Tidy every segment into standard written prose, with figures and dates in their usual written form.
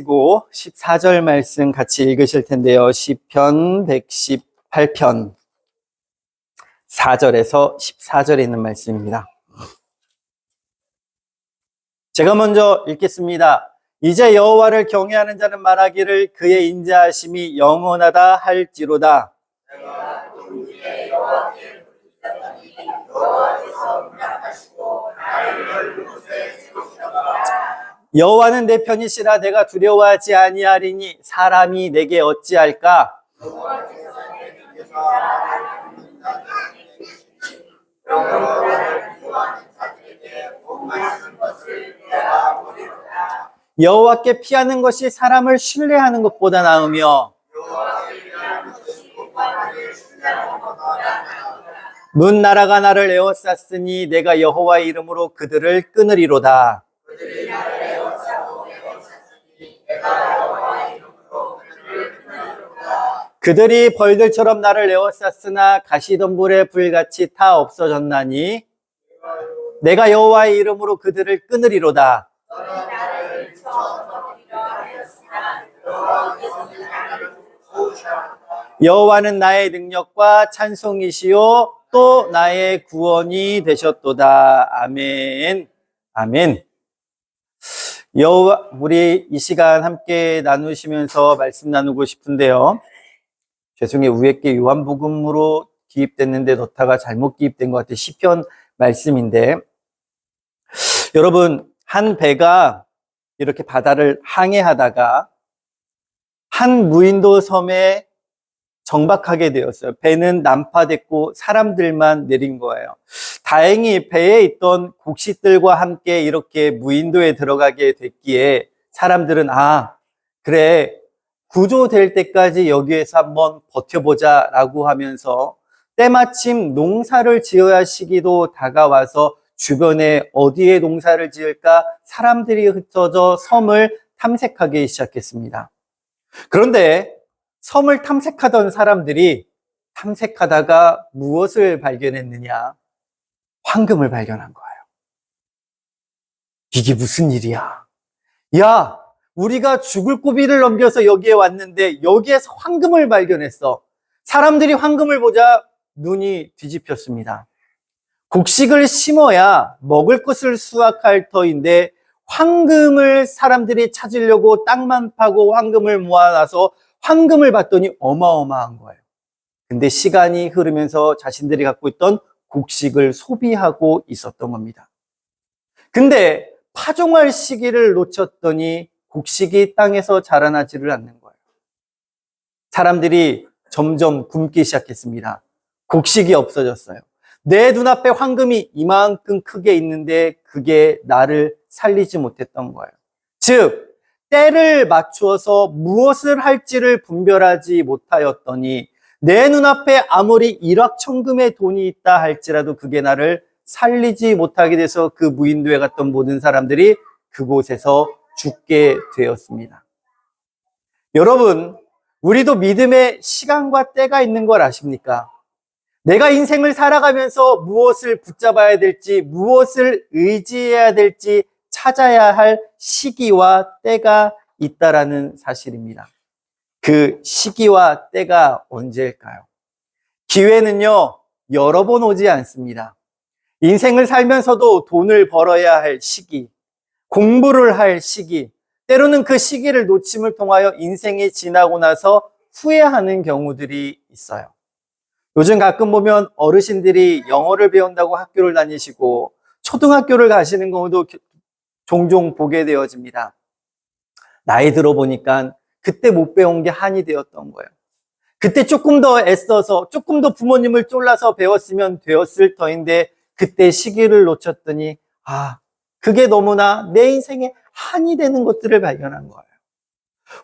그리고 14절 말씀 같이 읽으실 텐데요. 시편 118편 4절에서 14절에 있는 말씀입니다. 제가 먼저 읽겠습니다. 이제 여호와를 경외하는 자는 말하기를 그의 인자하심이 영원하다 할지로다. 여호와는 내 편이시라 내가 두려워하지 아니하리니 사람이 내게 어찌할까? 여호와께 피하는 것이 사람을 신뢰하는 것보다 나으며 문 나라가 나를 에워쌌으니 내가 여호와의 이름으로 그들을 끊으리로다. 그들이 벌들처럼 나를 에워쌌으나 가시덤불의 불같이 다 없어졌나니 내가 여호와의 이름으로 그들을 끊으리로다. 여호와는 나의 능력과 찬송이시요 또 나의 구원이 되셨도다. 아멘. 아멘. 여호와, 우리 이 시간 함께 나누시면서 말씀 나누고 싶은데요. 죄송해요. 위에 게 요한복음으로 기입됐는데 놓다가 잘못 기입된 것 같아요. 시편 말씀인데, 여러분, 한 배가 이렇게 바다를 항해하다가 한 무인도 섬에 정박하게 되었어요. 배는 난파됐고 사람들만 내린 거예요. 다행히 배에 있던 곡식들과 함께 이렇게 무인도에 들어가게 됐기에 사람들은 그래, 구조될 때까지 여기에서 한번 버텨보자 라고 하면서 때마침 농사를 지어야 할 시기도 다가와서 주변에 어디에 농사를 지을까 사람들이 흩어져 섬을 탐색하기 시작했습니다. 그런데 섬을 탐색하던 사람들이 탐색하다가 무엇을 발견했느냐? 황금을 발견한 거예요. 이게 무슨 일이야? 야, 우리가 죽을 고비를 넘겨서 여기에 왔는데 여기에서 황금을 발견했어. 사람들이 황금을 보자 눈이 뒤집혔습니다. 곡식을 심어야 먹을 것을 수확할 터인데 황금을 사람들이 찾으려고 땅만 파고 황금을 모아놔서 황금을 봤더니 어마어마한 거예요. 근데 시간이 흐르면서 자신들이 갖고 있던 곡식을 소비하고 있었던 겁니다. 근데 파종할 시기를 놓쳤더니 곡식이 땅에서 자라나지를 않는 거예요. 사람들이 점점 굶기 시작했습니다. 곡식이 없어졌어요. 내 눈앞에 황금이 이만큼 크게 있는데 그게 나를 살리지 못했던 거예요. 즉, 때를 맞추어서 무엇을 할지를 분별하지 못하였더니 내 눈앞에 아무리 일확천금의 돈이 있다 할지라도 그게 나를 살리지 못하게 돼서 그 무인도에 갔던 모든 사람들이 그곳에서 죽게 되었습니다. 여러분, 우리도 믿음의 시간과 때가 있는 걸 아십니까? 내가 인생을 살아가면서 무엇을 붙잡아야 될지, 무엇을 의지해야 될지 찾아야 할 시기와 때가 있다라는 사실입니다. 그 시기와 때가 언제일까요? 기회는요, 여러 번 오지 않습니다. 인생을 살면서도 돈을 벌어야 할 시기, 공부를 할 시기, 때로는 그 시기를 놓침을 통하여 인생이 지나고 나서 후회하는 경우들이 있어요. 요즘 가끔 보면 어르신들이 영어를 배운다고 학교를 다니시고 초등학교를 가시는 경우도 종종 보게 되어집니다. 나이 들어보니까 그때 못 배운 게 한이 되었던 거예요. 그때 조금 더 애써서 조금 더 부모님을 쫄라서 배웠으면 되었을 터인데 그때 시기를 놓쳤더니 그게 너무나 내 인생에 한이 되는 것들을 발견한 거예요.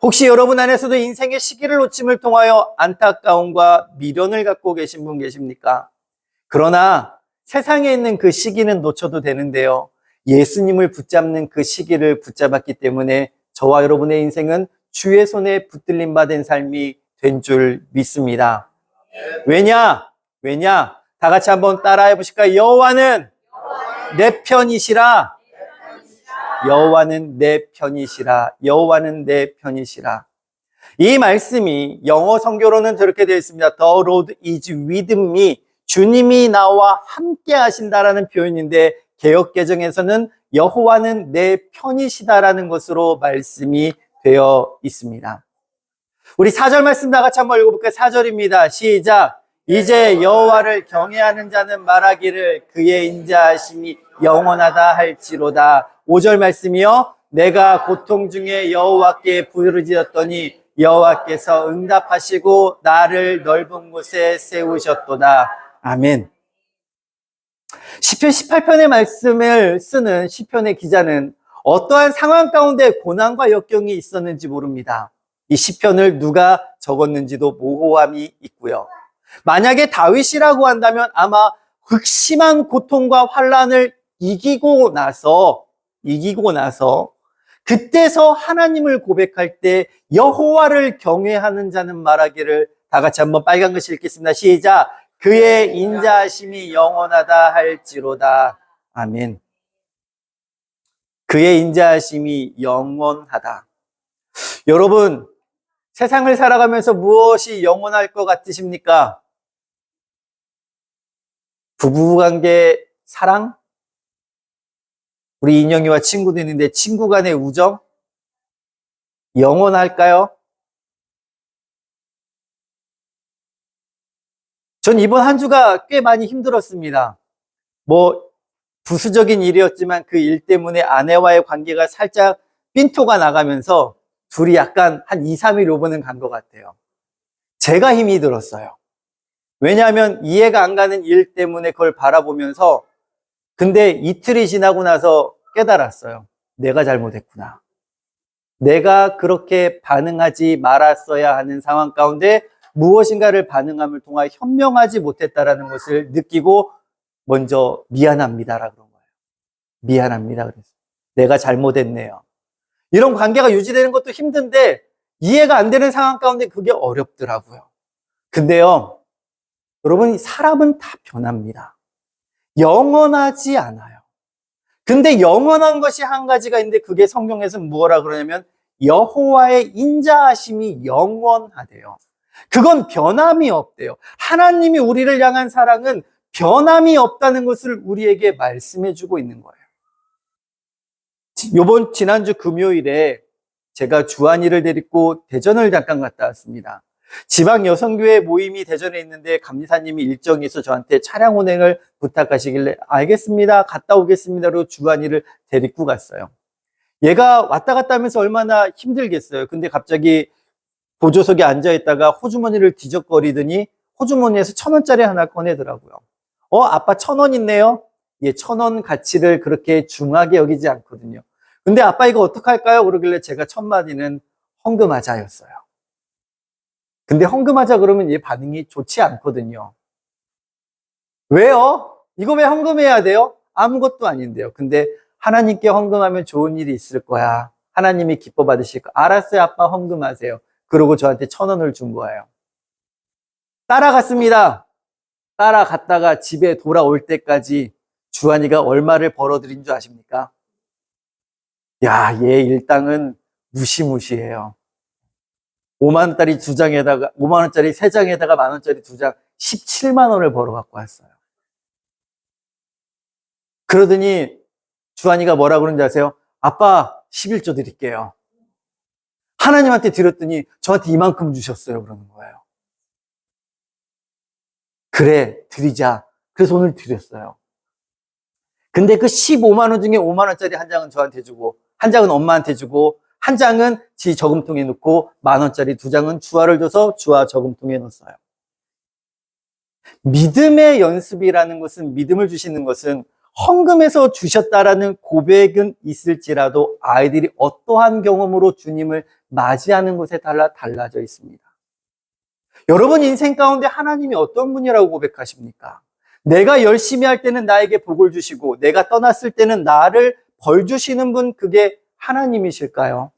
혹시 여러분 안에서도 인생의 시기를 놓침을 통하여 안타까움과 미련을 갖고 계신 분 계십니까? 그러나 세상에 있는 그 시기는 놓쳐도 되는데요. 예수님을 붙잡는 그 시기를 붙잡았기 때문에 저와 여러분의 인생은 주의 손에 붙들림 받은 삶이 된 줄 믿습니다. 왜냐? 다 같이 한번 따라해 보실까요? 여호와는 내 편이시라 여호와는 내 편이시라. 여호와는 내 편이시라. 이 말씀이 영어 성교로는 저렇게 되어 있습니다. The Lord is with me. 주님이 나와 함께 하신다라는 표현인데 개역개정에서는 여호와는 내 편이시다라는 것으로 말씀이 되어 있습니다. 우리 4절 말씀 다 같이 한번 읽어볼까요? 4절입니다. 시작. 이제 여호와를 경외하는 자는 말하기를 그의 인자하심이 영원하다 할지로다. 5절 말씀이요. 내가 고통 중에 여호와께 부르짖었더니 여호와께서 응답하시고 나를 넓은 곳에 세우셨도다. 아멘. 시편 18편의 말씀을 쓰는 시편의 기자는 어떠한 상황 가운데 고난과 역경이 있었는지 모릅니다. 이 시편을 누가 적었는지도 모호함이 있고요. 만약에 다윗이라고 한다면 아마 극심한 고통과 환난을 이기고 나서 그때서 하나님을 고백할 때 여호와를 경외하는 자는 말하기를, 다 같이 한번 빨간 글씨 읽겠습니다. 시작. 그의 인자하심이 영원하다 할지로다. 아멘. 그의 인자하심이 영원하다. 여러분, 세상을 살아가면서 무엇이 영원할 것 같으십니까? 부부관계 사랑? 우리 인영이와 친구도 있는데 친구 간의 우정? 영원할까요? 전 이번 한 주가 꽤 많이 힘들었습니다. 부수적인 일이었지만 그 일 때문에 아내와의 관계가 살짝 삔토가 나가면서 둘이 약간 한 2, 3일 오버는 간 것 같아요. 제가 힘이 들었어요. 왜냐하면 이해가 안 가는 일 때문에 그걸 바라보면서, 근데 이틀이 지나고 나서 깨달았어요. 내가 잘못했구나. 내가 그렇게 반응하지 말았어야 하는 상황 가운데 무엇인가를 반응함을 통하여 현명하지 못했다라는 것을 느끼고 먼저 미안합니다라 그런 거예요. 미안합니다. 그래서 내가 잘못했네요. 이런 관계가 유지되는 것도 힘든데 이해가 안 되는 상황 가운데 그게 어렵더라고요. 근데요, 여러분, 사람은 다 변합니다. 영원하지 않아요. 근데 영원한 것이 한 가지가 있는데 그게 성경에서는 뭐라 그러냐면 여호와의 인자하심이 영원하대요. 그건 변함이 없대요. 하나님이 우리를 향한 사랑은 변함이 없다는 것을 우리에게 말씀해 주고 있는 거예요. 지난주 금요일에 제가 주한이를 데리고 대전을 잠깐 갔다 왔습니다. 지방 여성교회 모임이 대전에 있는데 감리사님이 일정이 있어 저한테 차량 운행을 부탁하시길래 알겠습니다, 갔다 오겠습니다로 주한이를 데리고 갔어요. 얘가 왔다 갔다 하면서 얼마나 힘들겠어요. 근데 갑자기 보조석에 앉아있다가 호주머니를 뒤적거리더니 호주머니에서 1,000원짜리 하나 꺼내더라고요. 아빠 1,000원 있네요. 예, 1,000원 가치를 그렇게 중하게 여기지 않거든요. 근데 아빠 이거 어떡할까요? 그러길래 제가 첫 마디는 헌금하자였어요. 근데 헌금하자 그러면 얘 반응이 좋지 않거든요. 왜요? 이거 왜 헌금해야 돼요? 아무것도 아닌데요. 근데 하나님께 헌금하면 좋은 일이 있을 거야. 하나님이 기뻐 받으실 거야. 알았어요, 아빠 헌금하세요. 그러고 저한테 1,000원을 준 거예요. 따라갔습니다. 따라갔다가 집에 돌아올 때까지 주한이가 얼마를 벌어들인 줄 아십니까? 야, 얘 일당은 무시무시해요. 5만원짜리 2장에다가, 5만원짜리 3장에다가 만원짜리 2장, 17만 원을 벌어 갖고 왔어요. 그러더니 주한이가 뭐라 그러는지 아세요? 아빠 11조 드릴게요. 하나님한테 드렸더니 저한테 이만큼 주셨어요. 그러는 거예요. 그래, 드리자. 그래서 오늘 드렸어요. 근데 그 15만 원 중에 5만 원짜리 한 장은 저한테 주고, 한 장은 엄마한테 주고, 한 장은 지 저금통에 넣고, 10,000원짜리 2장은 주화를 줘서 주화 저금통에 넣었어요. 믿음의 연습이라는 것은, 믿음을 주시는 것은 헌금해서 주셨다라는 고백은 있을지라도 아이들이 어떠한 경험으로 주님을 맞이하는 것에 따라 달라져 있습니다. 여러분 인생 가운데 하나님이 어떤 분이라고 고백하십니까? 내가 열심히 할 때는 나에게 복을 주시고 내가 떠났을 때는 나를 벌 주시는 분, 그게 하나님이실까요?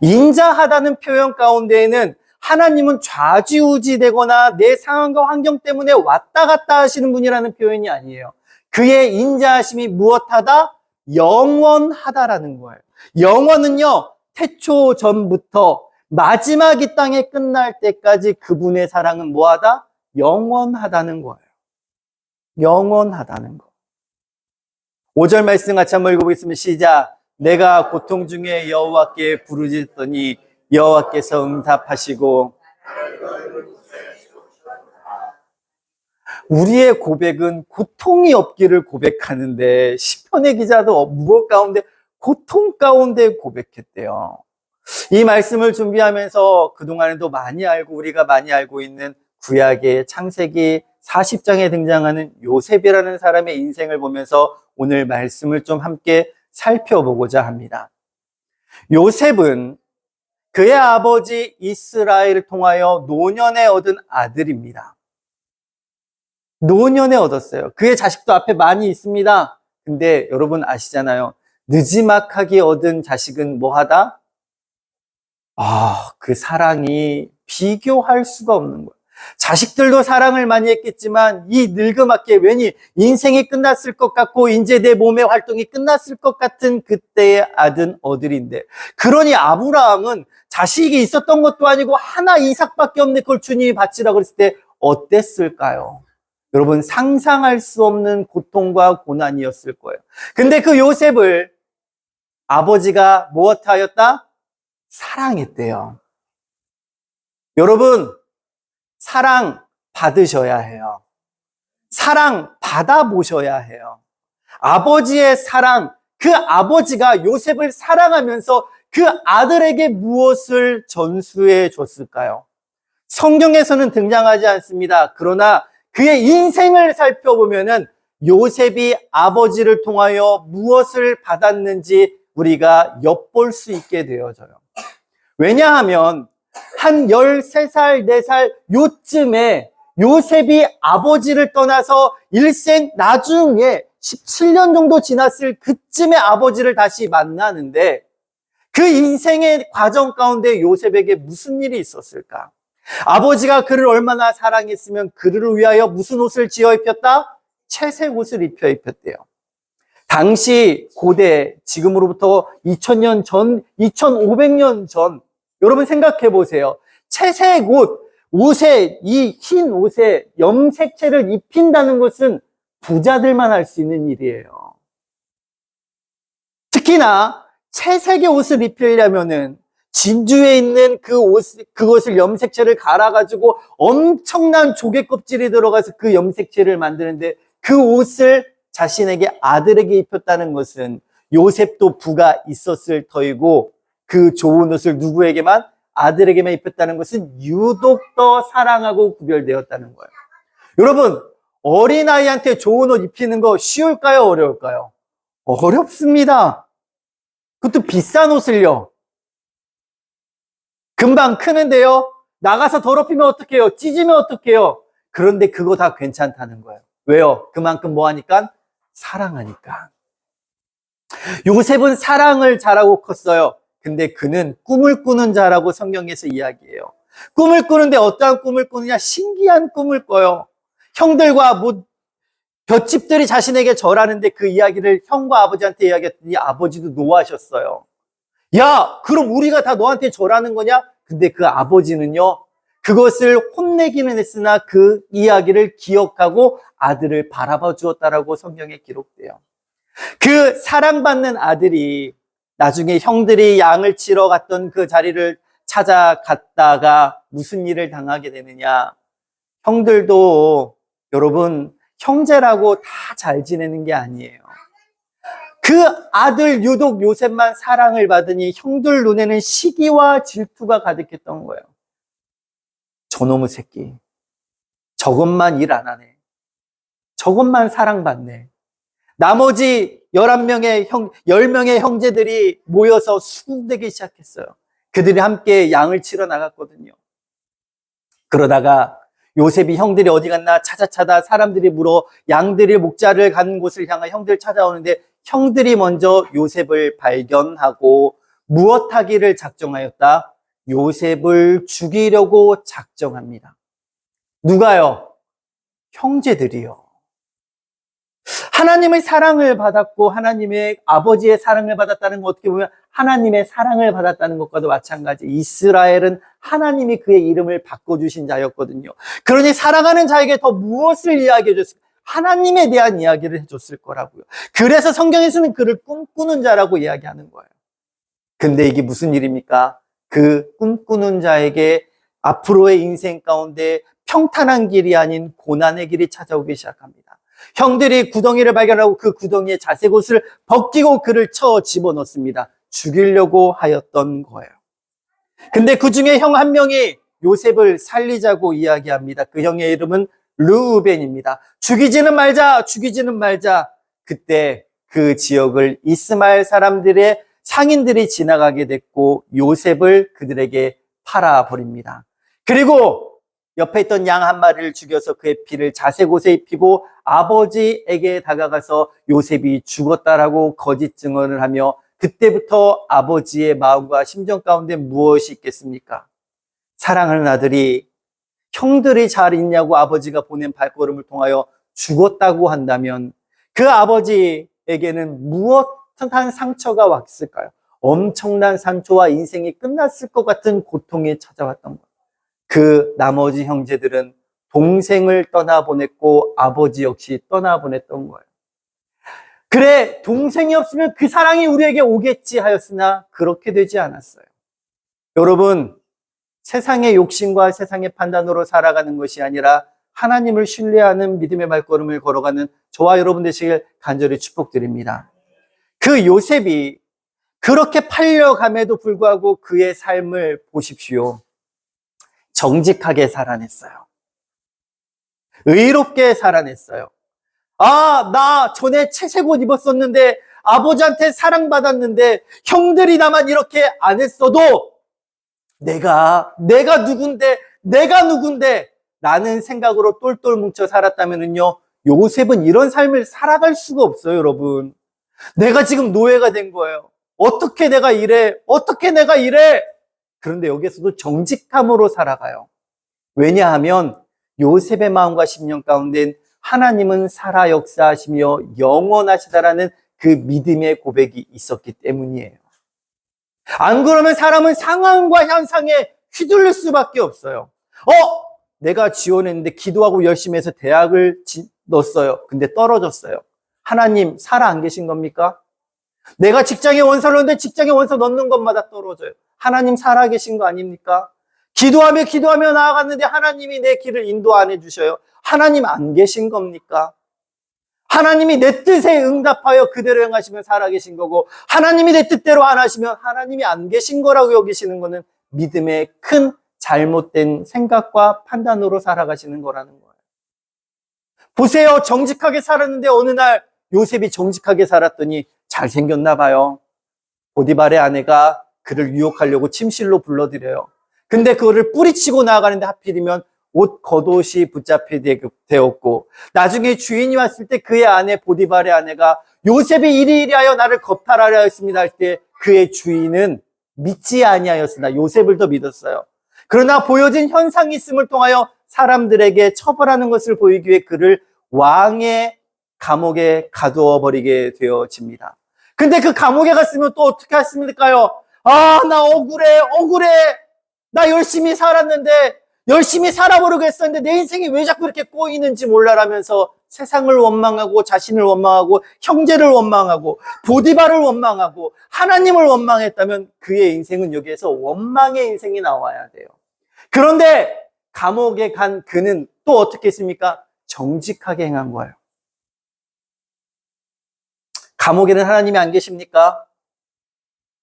인자하다는 표현 가운데에는 하나님은 좌지우지되거나 내 상황과 환경 때문에 왔다 갔다 하시는 분이라는 표현이 아니에요. 그의 인자하심이 무엇하다? 영원하다라는 거예요. 영원은요, 태초 전부터 마지막 이 땅에 끝날 때까지 그분의 사랑은 뭐하다? 영원하다는 거예요. 영원하다는 거. 5절 말씀 같이 한번 읽어보겠습니다. 시작. 내가 고통 중에 여호와께 부르짖더니 여호와께서 응답하시고. 우리의 고백은 고통이 없기를 고백하는데 시편의 기자도 무엇 가운데 고통 가운데 고백했대요. 이 말씀을 준비하면서 그동안에도 우리가 많이 알고 있는 구약의 창세기 40장에 등장하는 요셉이라는 사람의 인생을 보면서 오늘 말씀을 좀 함께 살펴보고자 합니다. 요셉은 그의 아버지 이스라엘을 통하여 노년에 얻은 아들입니다. 노년에 얻었어요. 그의 자식도 앞에 많이 있습니다. 근데 여러분 아시잖아요. 느지막하게 얻은 자식은 뭐하다? 그 사랑이 비교할 수가 없는 거예요. 자식들도 사랑을 많이 했겠지만 이 늙음하게 왠지 인생이 끝났을 것 같고 이제 내 몸의 활동이 끝났을 것 같은 그때의 아들인데, 그러니 아브라함은 자식이 있었던 것도 아니고 하나 이삭밖에 없는 걸 주님이 바치라고 그랬을 때 어땠을까요? 여러분 상상할 수 없는 고통과 고난이었을 거예요. 근데 그 요셉을 아버지가 무엇하였다? 사랑했대요. 여러분 사랑 받으셔야 해요. 사랑 받아보셔야 해요. 아버지의 사랑, 그 아버지가 요셉을 사랑하면서 그 아들에게 무엇을 전수해 줬을까요? 성경에서는 등장하지 않습니다. 그러나 그의 인생을 살펴보면은 요셉이 아버지를 통하여 무엇을 받았는지 우리가 엿볼 수 있게 되어져요. 왜냐하면 한 13살, 4살 요쯤에 요셉이 아버지를 떠나서 일생 나중에 17년 정도 지났을 그쯤에 아버지를 다시 만나는데 그 인생의 과정 가운데 요셉에게 무슨 일이 있었을까? 아버지가 그를 얼마나 사랑했으면 그를 위하여 무슨 옷을 지어 입혔다? 채색 옷을 입혔대요. 당시 고대, 지금으로부터 2000년 전, 2500년 전, 여러분 생각해 보세요. 채색 옷에, 이 흰 옷에 염색체를 입힌다는 것은 부자들만 할 수 있는 일이에요. 특히나 채색의 옷을 입히려면은 진주에 있는 그것을 염색체를 갈아가지고 엄청난 조개 껍질이 들어가서 그 염색체를 만드는데 그 옷을 자신에게 아들에게 입혔다는 것은 요셉도 부가 있었을 터이고 그 좋은 옷을 누구에게만? 아들에게만 입혔다는 것은 유독 더 사랑하고 구별되었다는 거예요. 여러분, 어린아이한테 좋은 옷 입히는 거 쉬울까요? 어려울까요? 어렵습니다. 그것도 비싼 옷을요. 금방 크는데요. 나가서 더럽히면 어떡해요? 찢으면 어떡해요? 그런데 그거 다 괜찮다는 거예요. 왜요? 그만큼 뭐 하니까? 사랑하니까. 요셉은 사랑을 잘하고 컸어요. 근데 그는 꿈을 꾸는 자라고 성경에서 이야기해요. 꿈을 꾸는데 어떠한 꿈을 꾸느냐? 신기한 꿈을 꿔요. 형들과 볏집들이 자신에게 절하는데 그 이야기를 형과 아버지한테 이야기했더니 아버지도 노하셨어요. 야, 그럼 우리가 다 너한테 절하는 거냐? 근데 그 아버지는요, 그것을 혼내기는 했으나 그 이야기를 기억하고 아들을 바라봐 주었다라고 성경에 기록돼요. 그 사랑받는 아들이 나중에 형들이 양을 치러 갔던 그 자리를 찾아갔다가 무슨 일을 당하게 되느냐? 형들도 여러분 형제라고 다 잘 지내는 게 아니에요. 그 아들 유독 요셉만 사랑을 받으니 형들 눈에는 시기와 질투가 가득했던 거예요. 저놈의 새끼. 저것만 일 안 하네. 저것만 사랑받네. 나머지 10명의 형제들이 모여서 수군대기 시작했어요. 그들이 함께 양을 치러 나갔거든요. 그러다가 요셉이 형들이 어디 갔나 찾아 사람들이 물어 양들이 목자를 간 곳을 향해 형들 찾아오는데 형들이 먼저 요셉을 발견하고 무엇 하기를 작정하였다? 요셉을 죽이려고 작정합니다. 누가요? 형제들이요. 하나님의 사랑을 받았고 하나님의 아버지의 사랑을 받았다는 건 어떻게 보면 하나님의 사랑을 받았다는 것과도 마찬가지. 이스라엘은 하나님이 그의 이름을 바꿔주신 자였거든요. 그러니 살아가는 자에게 더 무엇을 이야기해 줬을까? 하나님에 대한 이야기를 해줬을 거라고요. 그래서 성경에서는 그를 꿈꾸는 자라고 이야기하는 거예요. 근데 이게 무슨 일입니까? 그 꿈꾸는 자에게 앞으로의 인생 가운데 평탄한 길이 아닌 고난의 길이 찾아오기 시작합니다. 형들이 구덩이를 발견하고 그 구덩이에 자색 옷을 벗기고 그를 쳐 집어넣습니다. 죽이려고 하였던 거예요. 근데 그 중에 형 한 명이 요셉을 살리자고 이야기합니다. 그 형의 이름은 르우벤입니다. 죽이지는 말자, 죽이지는 말자. 그때 그 지역을 이스마엘 사람들의 상인들이 지나가게 됐고 요셉을 그들에게 팔아버립니다. 그리고 옆에 있던 양 한 마리를 죽여서 그의 피를 자색 옷에 입히고 아버지에게 다가가서 요셉이 죽었다라고 거짓 증언을 하며 그때부터 아버지의 마음과 심정 가운데 무엇이 있겠습니까? 사랑하는 아들이 형들이 잘 있냐고 아버지가 보낸 발걸음을 통하여 죽었다고 한다면 그 아버지에게는 무엇한 상처가 왔을까요? 엄청난 상처와 인생이 끝났을 것 같은 고통이 찾아왔던 거예요. 그 나머지 형제들은 동생을 떠나보냈고 아버지 역시 떠나보냈던 거예요. 그래, 동생이 없으면 그 사랑이 우리에게 오겠지 하였으나 그렇게 되지 않았어요. 여러분, 세상의 욕심과 세상의 판단으로 살아가는 것이 아니라 하나님을 신뢰하는 믿음의 발걸음을 걸어가는 저와 여러분 되시길 간절히 축복드립니다. 그 요셉이 그렇게 팔려감에도 불구하고 그의 삶을 보십시오. 정직하게 살아냈어요. 의롭게 살아냈어요. 아, 나 전에 채색 옷 입었었는데 아버지한테 사랑받았는데 형들이 나만 이렇게 안 했어도 내가 누군데 라는 생각으로 똘똘 뭉쳐 살았다면은요, 요셉은 이런 삶을 살아갈 수가 없어요, 여러분. 내가 지금 노예가 된 거예요. 어떻게 내가 이래? 그런데 여기에서도 정직함으로 살아가요. 왜냐하면 요셉의 마음과 심령 가운데 하나님은 살아 역사하시며 영원하시다라는 그 믿음의 고백이 있었기 때문이에요. 안 그러면 사람은 상황과 현상에 휘둘릴 수밖에 없어요. 내가 지원했는데 기도하고 열심히 해서 대학을 넣었어요. 근데 떨어졌어요. 하나님 살아 안 계신 겁니까? 내가 직장에 원서를 넣는데 직장에 원서 넣는 것마다 떨어져요. 하나님 살아 계신 거 아닙니까? 기도하며 나아갔는데 하나님이 내 길을 인도 안 해주셔요. 하나님 안 계신 겁니까? 하나님이 내 뜻에 응답하여 그대로 행하시면 살아계신 거고 하나님이 내 뜻대로 안 하시면 하나님이 안 계신 거라고 여기시는 거는 믿음의 큰 잘못된 생각과 판단으로 살아가시는 거라는 거예요. 보세요. 정직하게 살았는데 어느 날 요셉이 정직하게 살았더니 잘생겼나 봐요. 보디발의 아내가 그를 유혹하려고 침실로 불러들여요. 근데 그거를 뿌리치고 나아가는데 하필이면 옷 겉옷이 붙잡히게 되었고 나중에 주인이 왔을 때 그의 아내 보디발의 아내가 요셉이 이리이리하여 나를 겁탈하려 했습니다 할 때 그의 주인은 믿지 아니하였으나 요셉을 더 믿었어요. 그러나 보여진 현상이 있음을 통하여 사람들에게 처벌하는 것을 보이기 위해 그를 왕의 감옥에 가두어 버리게 되어집니다. 근데 그 감옥에 갔으면 또 어떻게 했습니까요? 나 억울해. 나 열심히 살았는데 열심히 살아보려고 했었는데 내 인생이 왜 자꾸 이렇게 꼬이는지 몰라라면서 세상을 원망하고 자신을 원망하고 형제를 원망하고 보디발을 원망하고 하나님을 원망했다면 그의 인생은 여기에서 원망의 인생이 나와야 돼요. 그런데 감옥에 간 그는 또 어떻게 했습니까? 정직하게 행한 거예요. 감옥에는 하나님이 안 계십니까?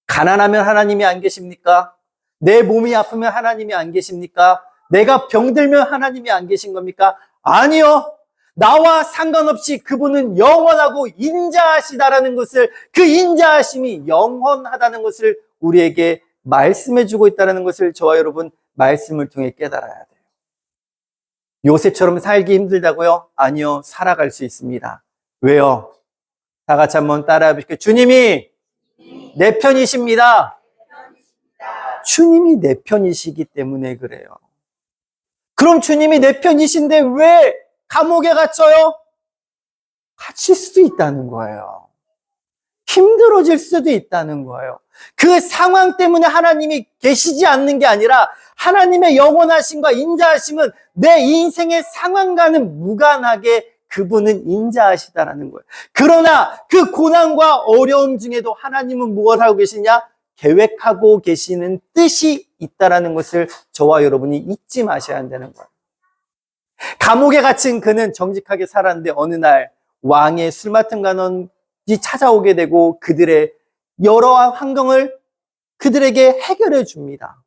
가난하면 하나님이 안 계십니까? 내 몸이 아프면 하나님이 안 계십니까? 내가 병들면 하나님이 안 계신 겁니까? 아니요. 나와 상관없이 그분은 영원하고 인자하시다라는 것을, 그 인자하심이 영원하다는 것을 우리에게 말씀해주고 있다는 것을 저와 여러분 말씀을 통해 깨달아야 돼요. 요셉처럼 살기 힘들다고요? 아니요. 살아갈 수 있습니다. 왜요? 다 같이 한번 따라해 보실게요. 주님이 내 편이십니다. 주님이 내 편이시기 때문에 그래요. 그럼 주님이 내 편이신데 왜 감옥에 갇혀요? 갇힐 수도 있다는 거예요. 힘들어질 수도 있다는 거예요. 그 상황 때문에 하나님이 계시지 않는 게 아니라 하나님의 영원하심과 인자하심은 내 인생의 상황과는 무관하게 그분은 인자하시다라는 거예요. 그러나 그 고난과 어려움 중에도 하나님은 무엇을 하고 계시냐? 계획하고 계시는 뜻이 있다라는 것을 저와 여러분이 잊지 마셔야 한다는 거예요. 감옥에 갇힌 그는 정직하게 살았는데 어느 날 왕의 술 맡은 간원이 찾아오게 되고 그들의 여러 환경을 그들에게 해결해 줍니다.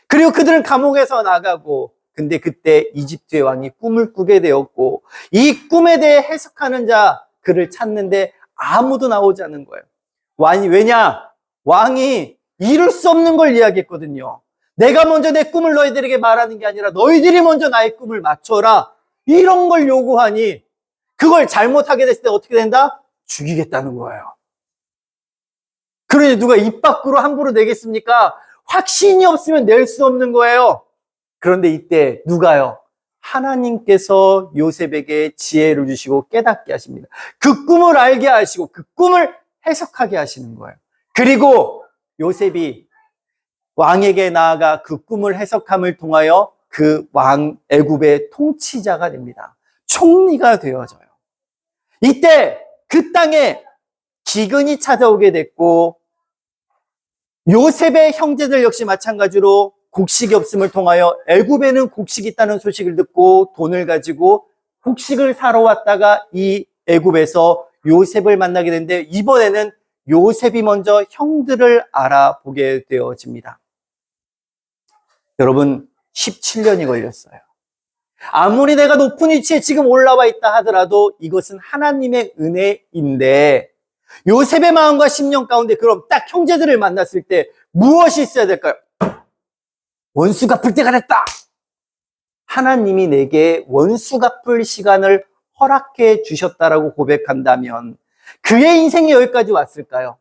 그리고 그들은 감옥에서 나가고, 근데 그때 이집트의 왕이 꿈을 꾸게 되었고 이 꿈에 대해 해석하는 자 그를 찾는데 아무도 나오지 않는 거예요. 왜냐? 왕이 이룰 수 없는 걸 이야기했거든요. 내가 먼저 내 꿈을 너희들에게 말하는 게 아니라 너희들이 먼저 나의 꿈을 맞춰라. 이런 걸 요구하니 그걸 잘못하게 됐을 때 어떻게 된다? 죽이겠다는 거예요. 그러니 누가 입 밖으로 함부로 내겠습니까? 확신이 없으면 낼 수 없는 거예요. 그런데 이때 누가요? 하나님께서 요셉에게 지혜를 주시고 깨닫게 하십니다. 그 꿈을 알게 하시고 그 꿈을 해석하게 하시는 거예요. 그리고 요셉이 왕에게 나아가 그 꿈을 해석함을 통하여 그 왕 애굽의 통치자가 됩니다. 총리가 되어져요. 이때 그 땅에 기근이 찾아오게 됐고 요셉의 형제들 역시 마찬가지로 곡식이 없음을 통하여 애굽에는 곡식이 있다는 소식을 듣고 돈을 가지고 곡식을 사러 왔다가 이 애굽에서 요셉을 만나게 되는데 이번에는 요셉이 먼저 형들을 알아보게 되어집니다. 여러분 17년이 걸렸어요. 아무리 내가 높은 위치에 지금 올라와 있다 하더라도 이것은 하나님의 은혜인데 요셉의 마음과 심령 가운데 그럼 딱 형제들을 만났을 때 무엇이 있어야 될까요? 원수 갚을 때가 됐다. 하나님이 내게 원수 갚을 시간을 허락해 주셨다라고 고백한다면 그의 인생이 여기까지 왔을까요?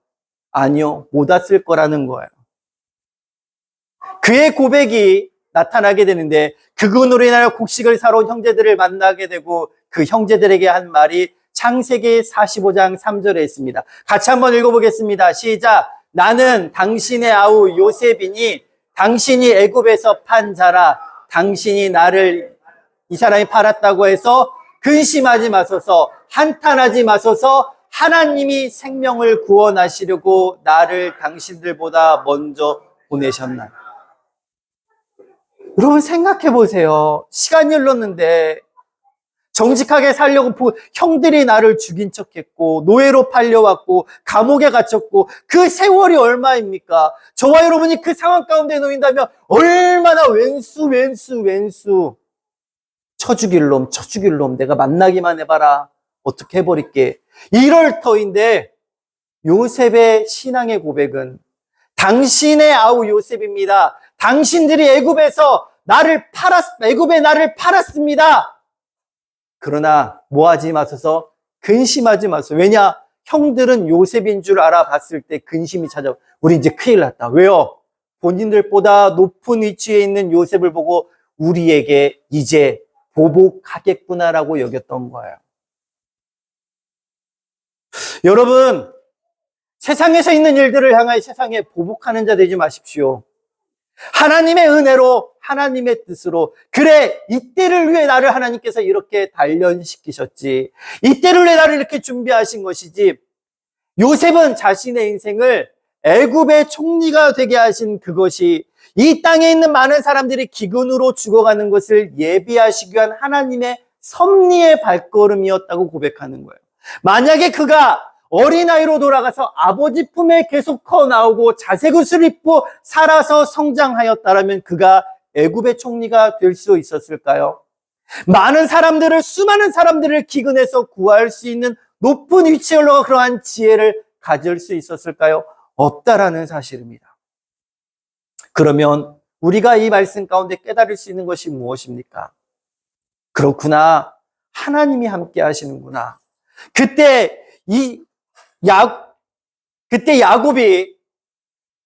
아니요, 못 왔을 거라는 거예요. 그의 고백이 나타나게 되는데 그분으로 인하여 곡식을 사러 온 형제들을 만나게 되고 그 형제들에게 한 말이 창세기 45장 3절에 있습니다. 같이 한번 읽어보겠습니다. 시작. 나는 당신의 아우 요셉이니 당신이 애굽에서 판 자라. 당신이 나를 이 사람이 팔았다고 해서 근심하지 마소서, 한탄하지 마소서. 하나님이 생명을 구원하시려고 나를 당신들보다 먼저 보내셨나요? 여러분 생각해 보세요. 시간이 흘렀는데 정직하게 살려고 형들이 나를 죽인 척했고 노예로 팔려왔고 감옥에 갇혔고 그 세월이 얼마입니까? 저와 여러분이 그 상황 가운데 놓인다면 얼마나 왼수 쳐 죽일 놈 내가 만나기만 해봐라 어떻게 해버릴게 이럴 터인데 요셉의 신앙의 고백은 당신의 아우 요셉입니다. 당신들이 애굽에 나를 팔았습니다. 그러나 뭐하지 마소서, 근심하지 마소서. 왜냐? 형들은 요셉인 줄 알아봤을 때 근심이 찾아와. 우리 이제 큰일 났다. 왜요? 본인들보다 높은 위치에 있는 요셉을 보고 우리에게 이제 보복하겠구나라고 여겼던 거예요. 여러분, 세상에서 있는 일들을 향하여 세상에 보복하는 자 되지 마십시오. 하나님의 은혜로 하나님의 뜻으로 그래 이때를 위해 나를 하나님께서 이렇게 단련시키셨지 이때를 위해 나를 이렇게 준비하신 것이지 요셉은 자신의 인생을 애굽의 총리가 되게 하신 그것이 이 땅에 있는 많은 사람들이 기근으로 죽어가는 것을 예비하시기 위한 하나님의 섭리의 발걸음이었다고 고백하는 거예요. 만약에 그가 어린아이로 돌아가서 아버지 품에 계속 커 나오고 자색옷을 입고 살아서 성장하였다라면 그가 애굽의 총리가 될 수 있었을까요? 수많은 사람들을 기근에서 구할 수 있는 높은 위치에 올라가 그러한 지혜를 가질 수 있었을까요? 없다라는 사실입니다. 그러면 우리가 이 말씀 가운데 깨달을 수 있는 것이 무엇입니까? 그렇구나. 하나님이 함께 하시는구나. 그때 야곱이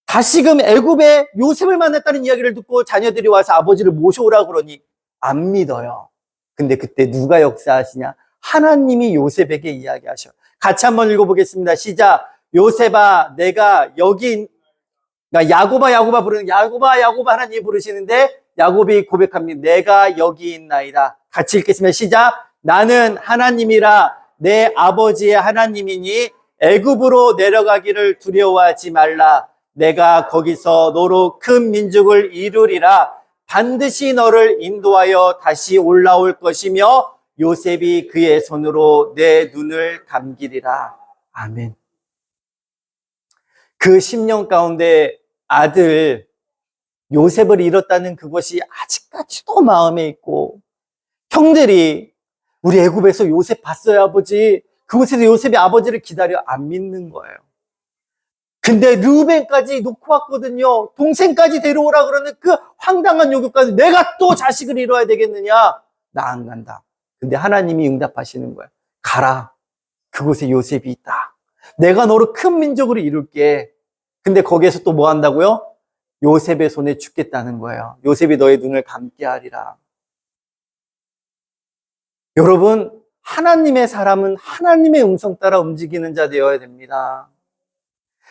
다시금 애굽에 요셉을 만났다는 이야기를 듣고 자녀들이 와서 아버지를 모셔오라 그러니 안 믿어요. 근데 그때 누가 역사하시냐? 하나님이 요셉에게 이야기하셔. 같이 한번 읽어보겠습니다. 시작. 요셉아, 내가 여기, 그러니까 야곱아 부르는, 야곱아 하나님이 부르시는데 야곱이 고백합니다. 내가 여기 있나이다. 같이 읽겠습니다. 시작. 나는 하나님이라 내 아버지의 하나님이니 애굽으로 내려가기를 두려워하지 말라. 내가 거기서 너로 큰 민족을 이루리라. 반드시 너를 인도하여 다시 올라올 것이며 요셉이 그의 손으로 내 눈을 감기리라. 아멘. 그 10년 가운데 아들 요셉을 잃었다는 그것이 아직까지도 마음에 있고, 형들이 우리 애굽에서 요셉 봤어요 아버지, 그곳에서 요셉이 아버지를 기다려, 안 믿는 거예요. 근데 르우벤까지 놓고 왔거든요. 동생까지 데려오라 그러는 그 황당한 요구까지, 내가 또 자식을 잃어야 되겠느냐? 나 안 간다. 근데 하나님이 응답하시는 거예요. 가라. 그곳에 요셉이 있다. 내가 너로 큰 민족으로 이룰게. 근데 거기에서 또 뭐 한다고요? 요셉의 손에 죽겠다는 거예요. 요셉이 너의 눈을 감게 하리라. 여러분, 하나님의 사람은 하나님의 음성 따라 움직이는 자 되어야 됩니다.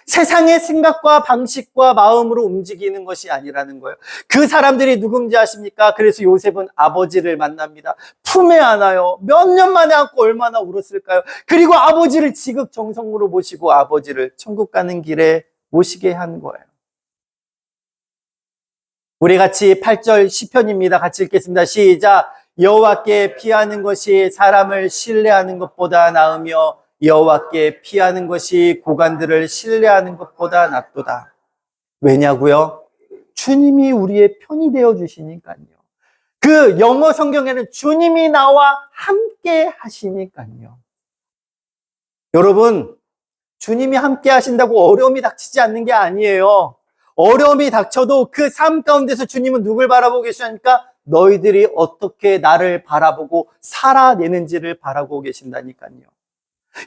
세상의 생각과 방식과 마음으로 움직이는 것이 아니라는 거예요. 그 사람들이 누군지 아십니까? 그래서 요셉은 아버지를 만납니다. 품에 안아요. 몇 년 만에 안고 얼마나 울었을까요? 그리고 아버지를 지극정성으로 모시고 아버지를 천국 가는 길에 모시게 한 거예요. 우리 같이 8절 시편입니다. 같이 읽겠습니다. 시작. 여호와께 피하는 것이 사람을 신뢰하는 것보다 나으며 여호와께 피하는 것이 고관들을 신뢰하는 것보다 낫도다. 왜냐고요? 주님이 우리의 편이 되어 주시니까요. 그 영어 성경에는 주님이 나와 함께 하시니까요. 여러분, 주님이 함께 하신다고 어려움이 닥치지 않는 게 아니에요. 어려움이 닥쳐도 그 삶 가운데서 주님은 누굴 바라보고 계시니까 너희들이 어떻게 나를 바라보고 살아내는지를 바라보고 계신다니까요.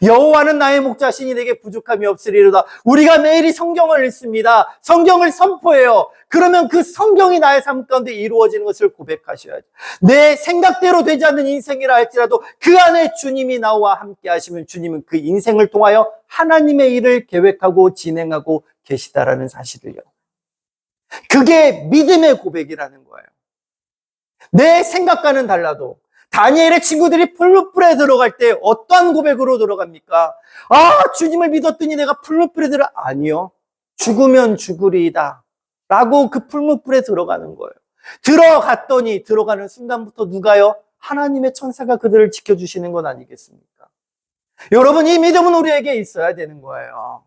여호와는 나의 목자시니 내게 부족함이 없으리로다. 우리가 매일이 성경을 읽습니다. 성경을 선포해요. 그러면 그 성경이 나의 삶 가운데 이루어지는 것을 고백하셔야죠. 내 생각대로 되지 않는 인생이라 할지라도 그 안에 주님이 나와 함께 하시면 주님은 그 인생을 통하여 하나님의 일을 계획하고 진행하고 계시다라는 사실을요. 그게 믿음의 고백이라는 거예요. 내 생각과는 달라도 다니엘의 친구들이 풀무불에 들어갈 때 어떠한 고백으로 들어갑니까? 아, 주님을 믿었더니 내가 풀무불에 아니요. 죽으면 죽으리이다 라고 그 풀무불에 들어가는 거예요. 들어갔더니 들어가는 순간부터 누가요? 하나님의 천사가 그들을 지켜주시는 건 아니겠습니까? 여러분, 이 믿음은 우리에게 있어야 되는 거예요.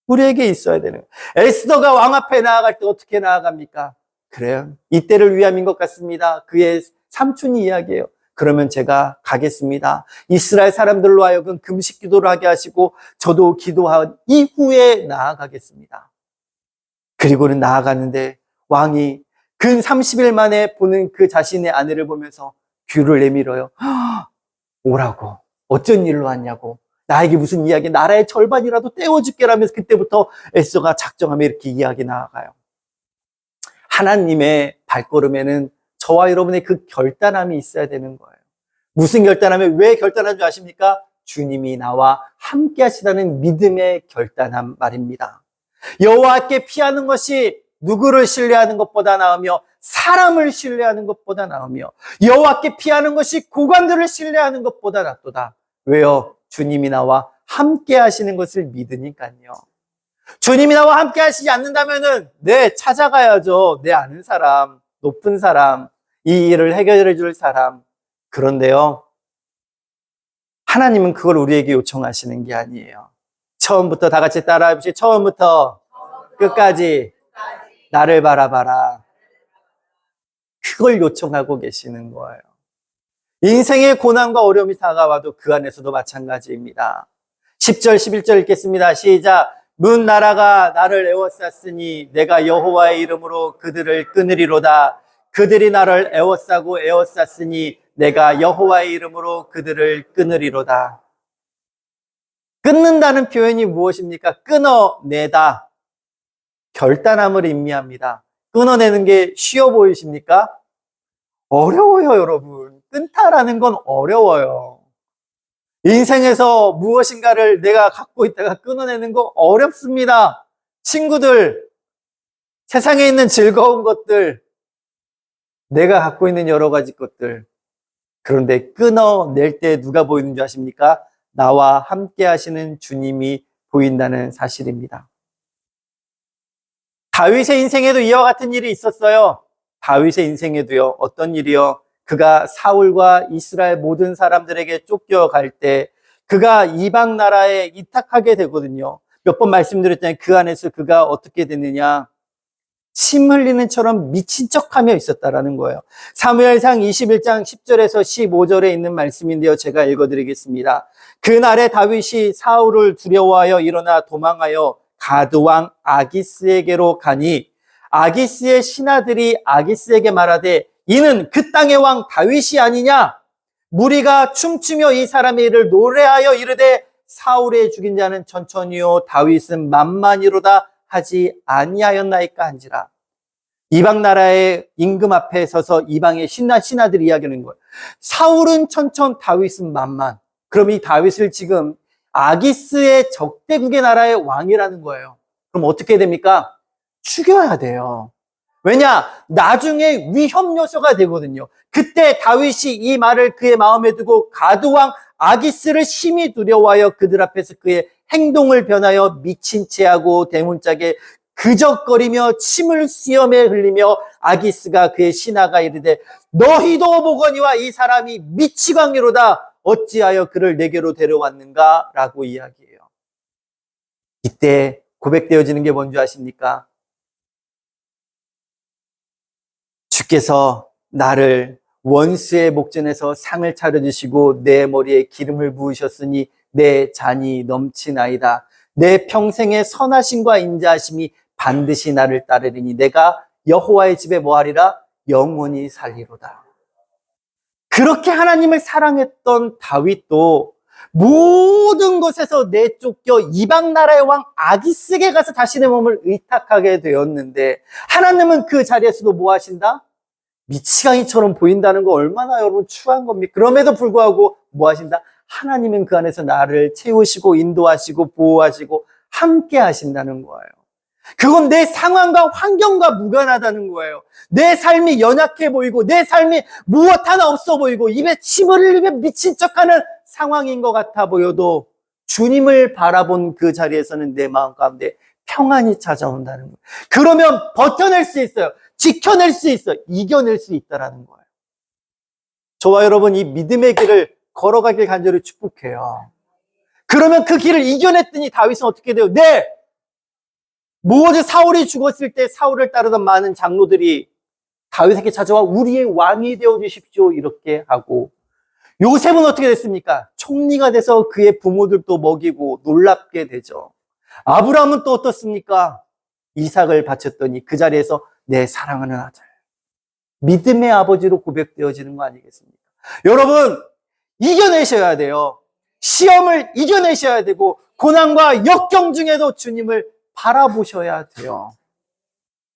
우리에게 있어야 되는 거예요. 에스더가 왕 앞에 나아갈 때 어떻게 나아갑니까? 그래요. 이때를 위함인 것 같습니다. 그의 삼촌이 이야기해요. 그러면 제가 가겠습니다. 이스라엘 사람들로 하여금 금식 기도를 하게 하시고 저도 기도한 이후에 나아가겠습니다. 그리고는 나아가는데 왕이 근 30일 만에 보는 그 자신의 아내를 보면서 귀를 내밀어요. 오라고. 어쩐 일로 왔냐고. 나에게 무슨 이야기, 나라의 절반이라도 떼어줄게라면서 그때부터 에스더가 작정하며 이렇게 이야기 나아가요. 하나님의 발걸음에는 저와 여러분의 그 결단함이 있어야 되는 거예요. 무슨 결단함에 왜 결단한 줄 아십니까? 주님이 나와 함께 하시다는 믿음의 결단함 말입니다. 여호와께 피하는 것이 누구를 신뢰하는 것보다 나으며 사람을 신뢰하는 것보다 나으며 여호와께 피하는 것이 고관들을 신뢰하는 것보다 낫도다. 왜요? 주님이 나와 함께 하시는 것을 믿으니까요. 주님이 나와 함께 하시지 않는다면은 찾아가야죠. 내 아는 사람, 높은 사람, 이 일을 해결해 줄 사람. 그런데요, 하나님은 그걸 우리에게 요청하시는 게 아니에요. 처음부터 다 같이 따라해 보시죠. 처음부터 끝까지 나를 바라봐라. 그걸 요청하고 계시는 거예요. 인생의 고난과 어려움이 다가와도 그 안에서도 마찬가지입니다. 10절, 11절 읽겠습니다. 시작. 문 나라가 나를 에워쌌으니 내가 여호와의 이름으로 그들을 끊으리로다. 그들이 나를 에워쌌으니 내가 여호와의 이름으로 그들을 끊으리로다. 끊는다는 표현이 무엇입니까? 끊어내다. 결단함을 의미합니다. 끊어내는 게 쉬워 보이십니까? 어려워요, 여러분. 끊다라는 건 어려워요. 인생에서 무엇인가를 내가 갖고 있다가 끊어내는 거 어렵습니다. 친구들, 세상에 있는 즐거운 것들, 내가 갖고 있는 여러 가지 것들. 그런데 끊어낼 때 누가 보이는 줄 아십니까? 나와 함께 하시는 주님이 보인다는 사실입니다. 다윗의 인생에도 이와 같은 일이 있었어요. 다윗의 인생에도요. 어떤 일이요? 그가 사울과 이스라엘 모든 사람들에게 쫓겨갈 때 그가 이방 나라에 이탁하게 되거든요. 몇 번 말씀드렸잖아요. 그 안에서 그가 어떻게 됐느냐? 침 흘리는 처럼 미친 척하며 있었다라는 거예요. 사무엘상 21장 10절에서 15절에 있는 말씀인데요. 제가 읽어드리겠습니다. 그날에 다윗이 사울을 두려워하여 일어나 도망하여 가드왕 아기스에게로 가니 아기스의 신하들이 아기스에게 말하되 이는 그 땅의 왕 다윗이 아니냐? 무리가 춤추며 이 사람의 일을 노래하여 이르되 사울의 죽인 자는 천천히요 다윗은 만만히로다 하지 아니하였나이까 한지라. 이방 나라의 임금 앞에 서서 이방의 신하들이 이야기하는 거예요. 사울은 천천, 다윗은 만만. 그럼 이 다윗을 지금 아기스의 적대국의 나라의 왕이라는 거예요. 그럼 어떻게 됩니까? 죽여야 돼요. 왜냐? 나중에 위험 요소가 되거든요. 그때 다윗이 이 말을 그의 마음에 두고 가드왕 아기스를 심히 두려워하여 그들 앞에서 그의 행동을 변하여 미친 체하고 대문짝에 그적거리며 침을 수염에 흘리며 아기스가 그의 신하가 이르되 너희도 보거니와 이 사람이 미치광이로다 어찌하여 그를 내게로 데려왔는가? 라고 이야기해요. 이때 고백되어지는 게 뭔지 아십니까? 주께서 나를 원수의 목전에서 상을 차려주시고 내 머리에 기름을 부으셨으니 내 잔이 넘치나이다. 내 평생의 선하심과 인자하심이 반드시 나를 따르리니 내가 여호와의 집에 뭐하리라? 영원히 살리로다. 그렇게 하나님을 사랑했던 다윗도 모든 것에서 내쫓겨 이방 나라의 왕 아기스에게 가서 자신의 몸을 의탁하게 되었는데 하나님은 그 자리에서도 뭐 하신다? 미치광이처럼 보인다는 거 얼마나 여러분 추한 겁니까? 그럼에도 불구하고 뭐 하신다? 하나님은 그 안에서 나를 채우시고 인도하시고 보호하시고 함께 하신다는 거예요. 그건 내 상황과 환경과 무관하다는 거예요. 내 삶이 연약해 보이고 내 삶이 무엇 하나 없어 보이고 입에 침을 흘리며 미친 척하는 상황인 것 같아 보여도 주님을 바라본 그 자리에서는 내 마음 가운데 평안이 찾아온다는 거예요. 그러면 버텨낼 수 있어요. 지켜낼 수 있어요. 이겨낼 수 있다는 거예요. 저와 여러분 이 믿음의 길을 걸어가길 간절히 축복해요. 그러면 그 길을 이겨냈더니 다윗은 어떻게 돼요? 네! 모든 사울이 죽었을 때 사울을 따르던 많은 장로들이 다윗에게 찾아와 우리의 왕이 되어주십시오 이렇게 하고 요셉은 어떻게 됐습니까? 총리가 돼서 그의 부모들도 먹이고 놀랍게 되죠. 아브라함은 또 어떻습니까? 이삭을 바쳤더니 그 자리에서 내 사랑하는 아들 믿음의 아버지로 고백되어지는 거 아니겠습니까? 여러분 이겨내셔야 돼요. 시험을 이겨내셔야 되고 고난과 역경 중에도 주님을 바라보셔야 돼요.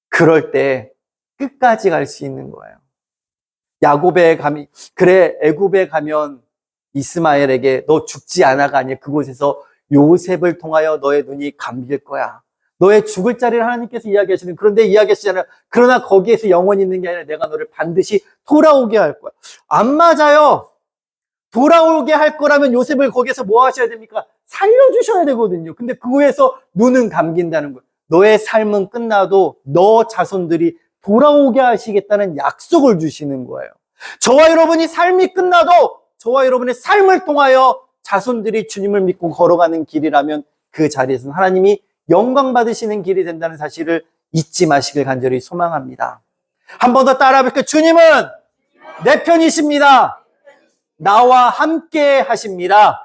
그럴 때 끝까지 갈 수 있는 거예요. 야곱에 가면 그래 애굽에 가면 이스마엘에게 너 죽지 않아가 아니야. 그곳에서 요셉을 통하여 너의 눈이 감길 거야. 너의 죽을 자리를 하나님께서 이야기하시는 그런데 이야기하시잖아요. 그러나 거기에서 영원히 있는 게 아니라 내가 너를 반드시 돌아오게 할 거야. 안 맞아요. 돌아오게 할 거라면 요셉을 거기에서 뭐 하셔야 됩니까? 살려주셔야 되거든요. 근데 그 후에서 눈은 감긴다는 거예요. 너의 삶은 끝나도 너 자손들이 돌아오게 하시겠다는 약속을 주시는 거예요. 저와 여러분이 삶이 끝나도 저와 여러분의 삶을 통하여 자손들이 주님을 믿고 걸어가는 길이라면 그 자리에서는 하나님이 영광 받으시는 길이 된다는 사실을 잊지 마시길 간절히 소망합니다. 한 번 더 따라 볼게요. 주님은 내 편이십니다. 나와 함께 하십니다.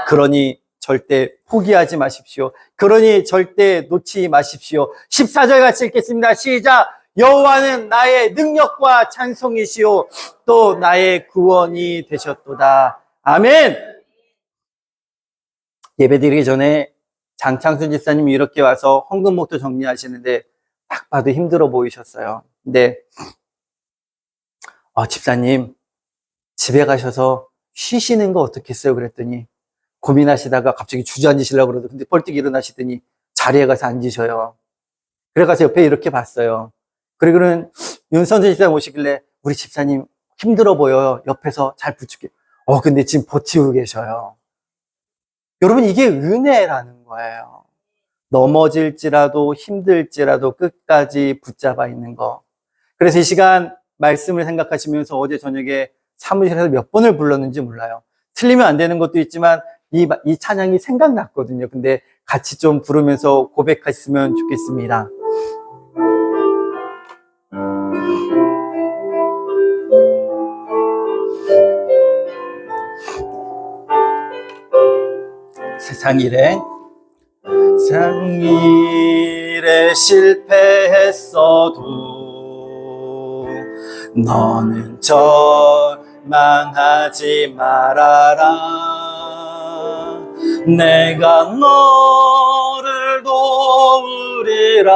그러니 절대 포기하지 마십시오. 그러니 절대 놓지 마십시오. 14절 같이 읽겠습니다. 시작. 여호와는 나의 능력과 찬송이시오 또 나의 구원이 되셨도다. 아멘. 예배드리기 전에 장창순 집사님이 이렇게 와서 헌금목도 정리하시는데 딱 봐도 힘들어 보이셨어요. 근데 집사님 집에 가셔서 쉬시는 거 어떻겠어요? 그랬더니 고민하시다가 갑자기 주저앉으시려고 그러더니 근데 벌떡 일어나시더니 자리에 가서 앉으셔요. 그래가서 옆에 이렇게 봤어요. 그리고는 윤선재 집사님 오시길래 우리 집사님 힘들어 보여요. 옆에서 잘 부축해. 근데 지금 버티고 계셔요. 여러분, 이게 은혜라는 거예요. 넘어질지라도 힘들지라도 끝까지 붙잡아 있는 거. 그래서 이 시간 말씀을 생각하시면서 어제 저녁에 사무실에서 몇 번을 불렀는지 몰라요. 틀리면 안 되는 것도 있지만 이 찬양이 생각났거든요. 근데 같이 좀 부르면서 고백했으면 좋겠습니다. 세상 일에 실패했어도 너는 절망하지 말아라. 내가 너를 도우리라.